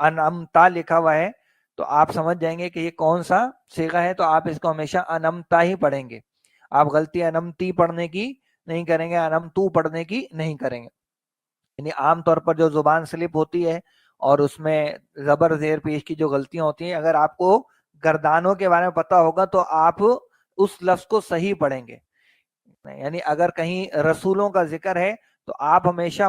انمتا لکھا ہوا ہے تو آپ سمجھ جائیں گے کہ یہ کون سا صیغہ ہے، تو آپ اس کو ہمیشہ انمتا ہی پڑھیں گے. آپ غلطی انمتی پڑھنے کی نہیں کریں گے، انمتو پڑھنے کی نہیں کریں گے. یعنی عام طور پر جو زبان سلپ ہوتی ہے اور اس میں زبر زیر پیش کی جو غلطیاں ہوتی ہیں، اگر آپ کو گردانوں کے بارے میں پتا ہوگا تو آپ اس لفظ کو صحیح پڑھیں گے. یعنی اگر کہیں رسولوں کا ذکر ہے تو آپ ہمیشہ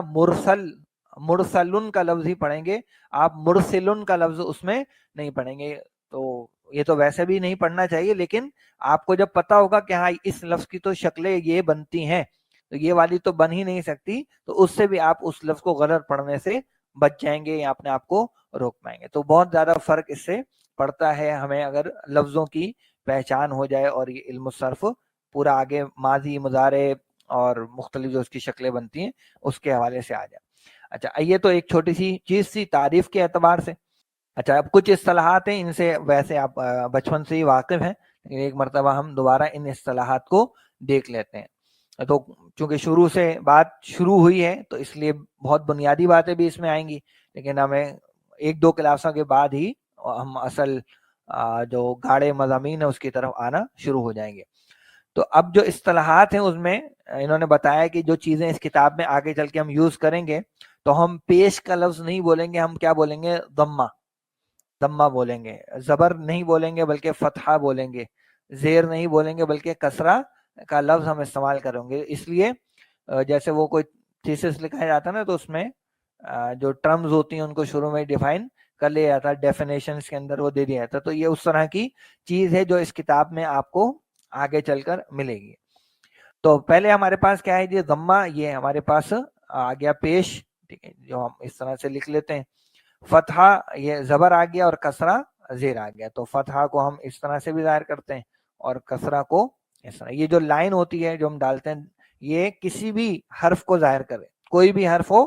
مرسلن کا لفظ ہی پڑھیں گے، آپ مرسلن کا لفظ اس میں نہیں پڑھیں گے. تو یہ تو ویسے بھی نہیں پڑھنا چاہیے، لیکن آپ کو جب پتا ہوگا کہ ہاں اس لفظ کی تو شکلیں یہ بنتی ہیں تو یہ والی تو بن ہی نہیں سکتی، تو اس سے بھی آپ اس لفظ کو غلط پڑھنے سے بچ جائیں گے یا اپنے آپ کو روک پائیں گے. تو بہت زیادہ فرق اس سے پڑتا ہے ہمیں اگر لفظوں کی پہچان ہو جائے اور یہ علم الصرف پورا آگے ماضی مضارع اور مختلف جو اس کی شکلیں بنتی ہیں اس کے حوالے سے آ جائے. اچھا یہ تو ایک چھوٹی سی چیز تھی تعریف کے اعتبار سے. اچھا اب کچھ اصطلاحات ہیں، ان سے ویسے آپ بچپن سے ہی واقف ہیں، لیکن ایک مرتبہ ہم دوبارہ ان اصطلاحات کو دیکھ لیتے ہیں. تو چونکہ شروع سے بات شروع ہوئی ہے تو اس لیے بہت بنیادی باتیں بھی اس میں آئیں گی، لیکن ہمیں ایک دو کلاسوں کے بعد ہی ہم اصل جو گاڑے مضامین ہے اس کی طرف آنا شروع ہو جائیں گے. تو اب جو اصطلاحات ہیں اس میں انہوں نے بتایا کہ جو چیزیں اس کتاب میں آگے چل کے ہم یوز کریں گے تو ہم پیش کا لفظ نہیں بولیں گے، ہم کیا بولیں گے؟ ضمہ بولیں گے. زبر نہیں بولیں گے بلکہ فتحہ بولیں گے. زیر نہیں بولیں گے بلکہ کسرہ کا لفظ ہم استعمال کریں گے. اس لیے جیسے وہ کوئی تھیسس لکھا جاتا ہے نا تو اس میں جو ٹرمز ہوتی ہیں ان کو شروع میں ڈیفائن کر لیا جاتا ہے، ڈیفینیشنز کے اندر وہ دے دیا جاتا ہے. تو یہ اس طرح کی چیز ہے جو اس کتاب میں آپ کو آگے چل کر ملے گی. تو پہلے ہمارے پاس کیا ہے یہ ضمہ، یہ ہمارے پاس آ گیا پیش، ٹھیک ہے، جو ہم اس طرح سے لکھ لیتے ہیں. فتحہ یہ زبر آ گیا اور کسرہ زیر آ گیا، تو فتحہ کو ہم اس طرح سے بھی ظاہر کرتے ہیں اور کسرہ کو اس طرح. یہ جو لائن ہوتی ہے جو ہم ڈالتے ہیں یہ کسی بھی حرف کو ظاہر کرے، کوئی بھی حرف ہو،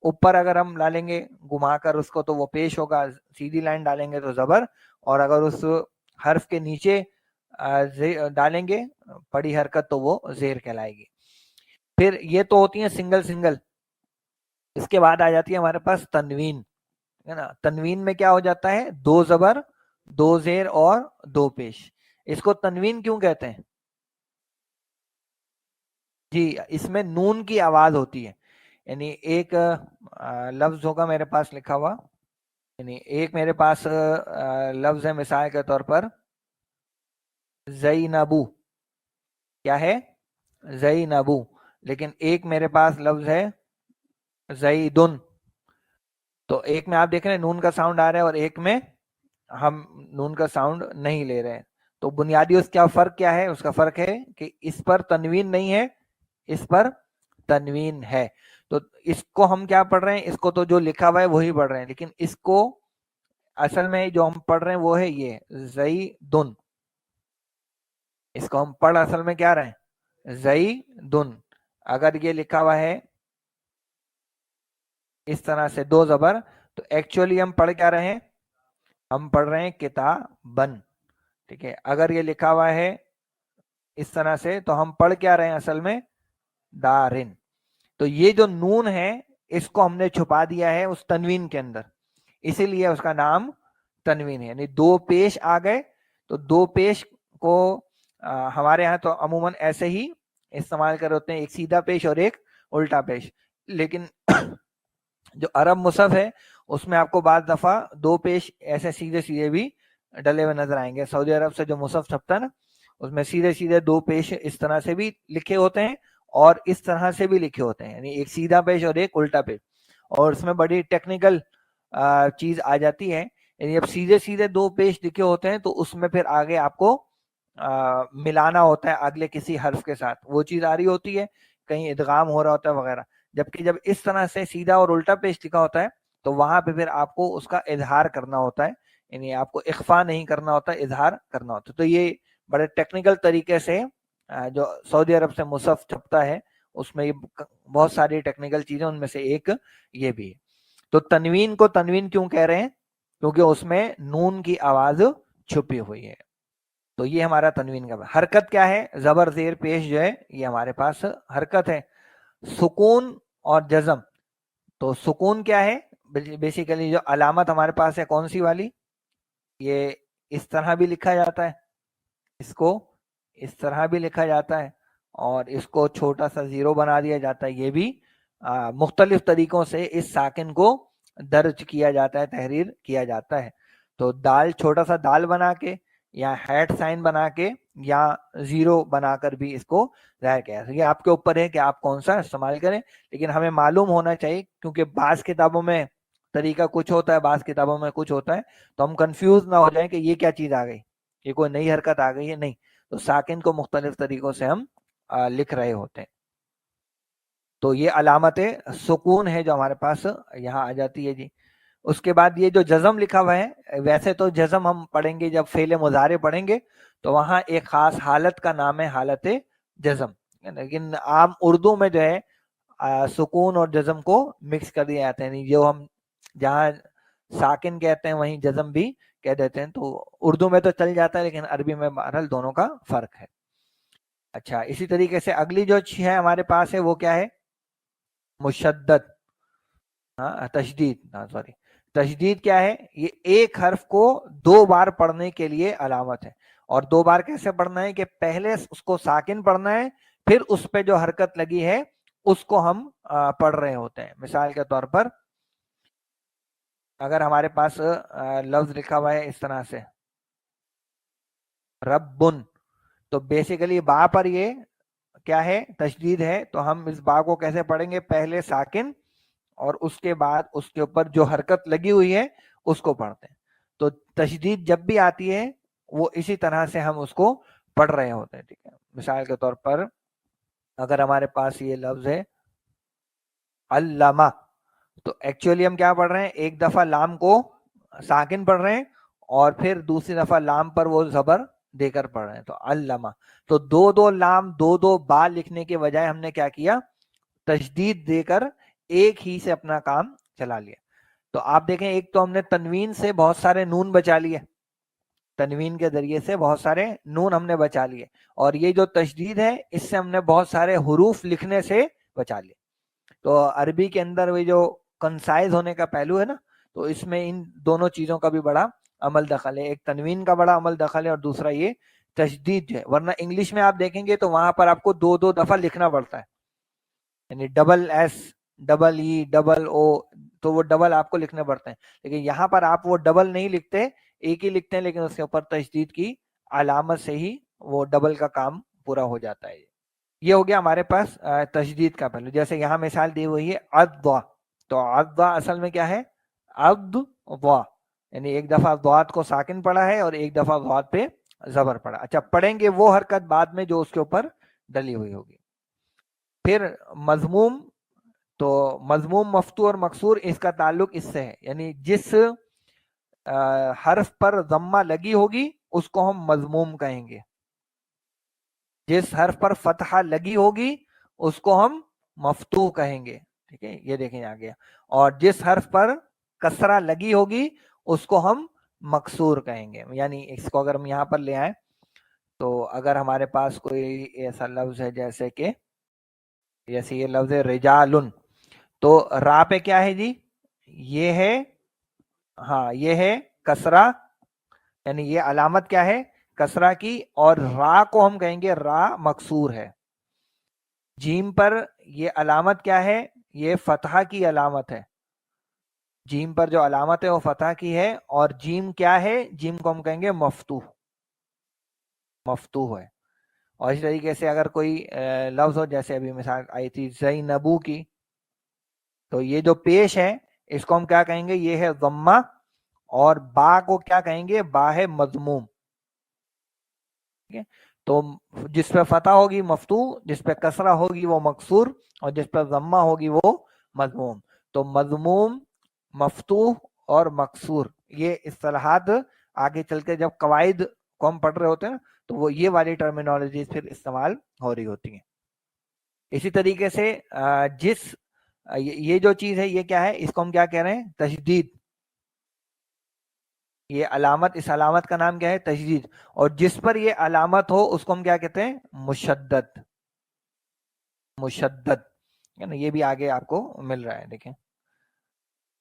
اوپر اگر ہم ڈالیں گے گھما کر اس کو تو وہ پیش ہوگا، سیدھی لائن ڈالیں گے تو زبر، اور اگر اس حرف کے نیچے ڈالیں گے بڑی حرکت تو وہ زیر کہلائے گی. پھر یہ تو ہوتی ہیں سنگل. اس کے بعد آ جاتی ہے ہمارے پاس تنوین، ہے نا. تنوین میں کیا ہو جاتا ہے؟ دو زبر، دو زیر اور دو پیش. اس کو تنوین کیوں کہتے ہیں؟ جی اس میں نون کی آواز ہوتی ہے. یعنی ایک لفظ ہوگا میرے پاس لکھا ہوا، یعنی ایک میرے پاس لفظ ہے مثال کے طور پر زینبو، کیا ہے؟ زینبو. لیکن ایک میرے پاس لفظ ہے زیدن. تو ایک میں آپ دیکھ رہے ہیں نون کا ساؤنڈ آ رہا ہے اور ایک میں ہم نون کا ساؤنڈ نہیں لے رہے ہیں. تو بنیادی اس کا فرق کیا ہے؟ اس کا فرق ہے کہ اس پر تنوین نہیں ہے، اس پر تنوین ہے. تو اس کو ہم کیا پڑھ رہے ہیں؟ اس کو تو جو لکھا ہوا ہے وہی پڑھ رہے ہیں، لیکن اس کو اصل میں جو ہم پڑھ رہے ہیں وہ ہے یہ زیدن. اس کو ہم پڑھ اصل میں کیا رہے ہیں؟ زیدن. اگر یہ لکھا ہوا ہے اس طرح سے دو زبر تو ایکچولی ہم پڑھ کیا رہے ہیں؟ ہم پڑھ رہے ہیں کتابن. ٹھیک ہے. اگر یہ لکھا ہوا ہے اس طرح سے تو ہم پڑھ کیا رہے ہیں اصل میں؟ دارن. تو یہ جو نون ہے اس کو ہم نے چھپا دیا ہے اس تنوین کے اندر، اسی لیے اس کا نام تنوین ہے. یعنی دو پیش آ گئے تو دو پیش کو ہمارے ہاں تو عموماً ایسے ہی استعمال کر ہوتے ہیں، ایک سیدھا پیش اور ایک الٹا پیش. لیکن جو عرب مصحف ہے اس میں آپ کو بعض دفعہ دو پیش ایسے سیدھے بھی ڈلے ہوئے نظر آئیں گے. سعودی عرب سے جو مصحف چھپتا ہے نا اس میں سیدھے دو پیش اس طرح سے بھی لکھے ہوتے ہیں اور اس طرح سے بھی لکھے ہوتے ہیں، یعنی ایک سیدھا پیش اور ایک الٹا پیش. اور اس میں بڑی ٹیکنیکل چیز آ جاتی ہے. یعنی جب سیدھے دو پیش لکھے ہوتے ہیں تو اس میں پھر آگے آپ کو ملانا ہوتا ہے اگلے کسی حرف کے ساتھ، وہ چیز آ رہی ہوتی ہے، کہیں ادغام ہو رہا ہوتا ہے وغیرہ. جبکہ جب اس طرح سے سیدھا اور الٹا پیش لکھا ہوتا ہے تو وہاں پہ پھر آپ کو اس کا اظہار کرنا ہوتا ہے، یعنی آپ کو اخفا نہیں کرنا ہوتا، اظہار کرنا ہوتا ہے. تو یہ بڑے ٹیکنیکل طریقے سے جو سعودی عرب سے مصحف چھپتا ہے اس میں یہ بہت ساری ٹیکنیکل چیزیں، ان میں سے ایک یہ بھی ہے. تو تنوین کو تنوین کیوں کہہ رہے ہیں؟ کیونکہ اس میں نون کی آواز چھپی ہوئی ہے. تو یہ ہمارا تنوین کا حرکت کیا ہے؟ زبر زیر پیش جو ہے یہ ہمارے پاس حرکت ہے. سکون اور جزم. تو سکون کیا ہے؟ بیسیکلی جو علامت ہمارے پاس ہے کون سی والی، یہ اس طرح بھی لکھا جاتا ہے، اس کو اس طرح بھی لکھا جاتا ہے، اور اس کو چھوٹا سا زیرو بنا دیا جاتا ہے، یہ بھی مختلف طریقوں سے اس ساکن کو درج کیا جاتا ہے، تحریر کیا جاتا ہے۔ تو دال چھوٹا سا دال بنا کے یا ہیٹ سائن بنا کے یا زیرو بنا کر بھی اس کو ظاہر کیا، یہ آپ کے اوپر ہے کہ آپ کون سا استعمال کریں، لیکن ہمیں معلوم ہونا چاہیے، کیونکہ بعض کتابوں میں طریقہ کچھ ہوتا ہے، بعض کتابوں میں کچھ ہوتا ہے، تو ہم کنفیوز نہ ہو جائیں کہ یہ کیا چیز آ گئی، یہ کوئی نئی حرکت آ گئی ہے، نہیں، تو ساکن کو مختلف طریقوں سے ہم لکھ رہے ہوتے ہیں۔ تو یہ علامت سکون ہے جو ہمارے پاس یہاں آ جاتی ہے جی۔ اس کے بعد یہ جو جزم لکھا ہوا ہے، ویسے تو جزم ہم پڑھیں گے جب فعل مضارع پڑھیں گے تو وہاں ایک خاص حالت کا نام ہے حالت جزم، لیکن عام اردو میں جو ہے سکون اور جزم کو مکس کر دیا جاتا ہے، یعنی جو ہم جہاں ساکن کہتے ہیں وہیں جزم بھی کہہ دیتے ہیں، تو اردو میں تو چل جاتا ہے لیکن عربی میں بہرحال دونوں کا فرق ہے۔ اچھا، اسی طریقے سے اگلی جو ہے ہمارے پاس ہے وہ کیا ہے، مشدد، تشدید، سوری، تشدید کیا ہے، یہ ایک حرف کو دو بار پڑھنے کے لیے علامت ہے، اور دو بار کیسے پڑھنا ہے کہ پہلے اس کو ساکن پڑھنا ہے، پھر اس پہ جو حرکت لگی ہے اس کو ہم پڑھ رہے ہوتے ہیں۔ مثال کے طور پر اگر ہمارے پاس لفظ لکھا ہوا ہے اس طرح سے ربن، تو بیسیکلی با پر یہ کیا ہے، تشدید ہے، تو ہم اس با کو کیسے پڑھیں گے، پہلے ساکن اور اس کے بعد اس کے اوپر جو حرکت لگی ہوئی ہے اس کو پڑھتے ہیں۔ تو تشدید جب بھی آتی ہے وہ اسی طرح سے ہم اس کو پڑھ رہے ہوتے ہیں، ٹھیک ہے۔ مثال کے طور پر اگر ہمارے پاس یہ لفظ ہے علامہ، تو ایکچولی ہم کیا پڑھ رہے ہیں، ایک دفعہ لام کو ساکن پڑھ رہے ہیں اور پھر دوسری دفعہ لام پر وہ زبر دے کر پڑھ رہے ہیں، تو علامہ، تو دو دو لام دو دو با لکھنے کے بجائے ہم نے کیا کیا، تشدید دے کر ایک ہی سے اپنا کام چلا لیا۔ تو آپ دیکھیں، ایک تو ہم نے تنوین سے بہت سارے نون بچا لیے، تنوین کے ذریعے سے بہت سارے نون ہم نے بچا لیے، اور یہ جو تشدید ہے اس سے ہم نے بہت سارے حروف لکھنے سے بچا لیے۔ تو عربی کے اندر وہ جو کنسائز ہونے کا پہلو ہے نا، تو اس میں ان دونوں چیزوں کا بھی بڑا عمل دخل ہے، ایک تنوین کا بڑا عمل دخل ہے اور دوسرا یہ تشدید جو ہے، ورنہ انگلش میں آپ دیکھیں گے تو وہاں پر آپ کو دو دو دفعہ لکھنا پڑتا ہے، یعنی double S, double E, double او، تو وہ ڈبل آپ کو لکھنے پڑتے ہیں، لیکن یہاں پر آپ وہ ڈبل نہیں لکھتے، ایک ہی لکھتے ہیں، لیکن اس کے اوپر تشدید کی علامت سے ہی وہ ڈبل کا کام پورا ہو جاتا ہے۔ یہ ہو گیا ہمارے پاس تشدید کا پہلو۔ جیسے یہاں مثال دی ہوئی ہے اضوا، تو اضوا اصل میں کیا ہے، اضوا، یعنی ایک دفعہ ضاد کو ساکن پڑا ہے اور ایک دفعہ ضاد پہ زبر پڑا۔ اچھا، پڑھیں گے وہ حرکت بعد میں جو اس کے اوپر ڈلی ہوئی ہوگی۔ پھر مضموم، تو مضموم مفتوح اور مکسور اس کا تعلق اس سے ہے، یعنی جس حرف پر ضمہ لگی ہوگی اس کو ہم مضموم کہیں گے، جس حرف پر فتحہ لگی ہوگی اس کو ہم مفتوح کہیں گے، ٹھیک ہے، یہ دیکھیں آ گیا، اور جس حرف پر کسرہ لگی ہوگی اس کو ہم مکسور کہیں گے۔ یعنی اس کو اگر ہم یہاں پر لے آئیں تو اگر ہمارے پاس کوئی ایسا لفظ ہے جیسے یہ لفظ ہے رجالن، تو را پہ کیا ہے جی، یہ ہے، یہ ہے کسرہ، یعنی یہ علامت کیا ہے، کسرہ کی، اور را کو ہم کہیں گے را مکسور ہے۔ جیم پر یہ علامت کیا ہے، یہ فتحہ کی علامت ہے، جیم پر جو علامت ہے وہ فتحہ کی ہے، اور جیم کیا ہے، جیم کو ہم کہیں گے مفتوح، مفتوح ہے۔ اور اس طریقے سے اگر کوئی لفظ ہو، جیسے ابھی مثال آئی تھی زینبو کی، تو یہ جو پیش ہے اس کو ہم کیا کہیں گے، یہ ہے ضمہ، اور با کو کیا کہیں گے، با ہے مضموم، ٹھیک ہے۔ تو جس پہ فتح ہوگی مفتوح، جس پہ کسرہ ہوگی وہ مکسور، اور جس پہ ضمہ ہوگی وہ مضموم۔ تو مضموم، مفتوح اور مکسور، یہ اصطلاحات آگے چل کے جب قواعد کو ہم پڑھ رہے ہوتے ہیں تو وہ یہ والی ٹرمینالوجی پھر استعمال ہو رہی ہوتی ہیں۔ اسی طریقے سے یہ جو چیز ہے یہ کیا ہے، اس کو ہم کیا کہہ رہے ہیں، تشدید، یہ علامت، اس علامت کا نام کیا ہے، تشدید، اور جس پر یہ علامت ہو اس کو ہم کیا کہتے ہیں، مشدد، مشدد، یہ بھی آگے آپ کو مل رہا ہے، دیکھیں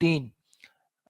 3,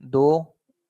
2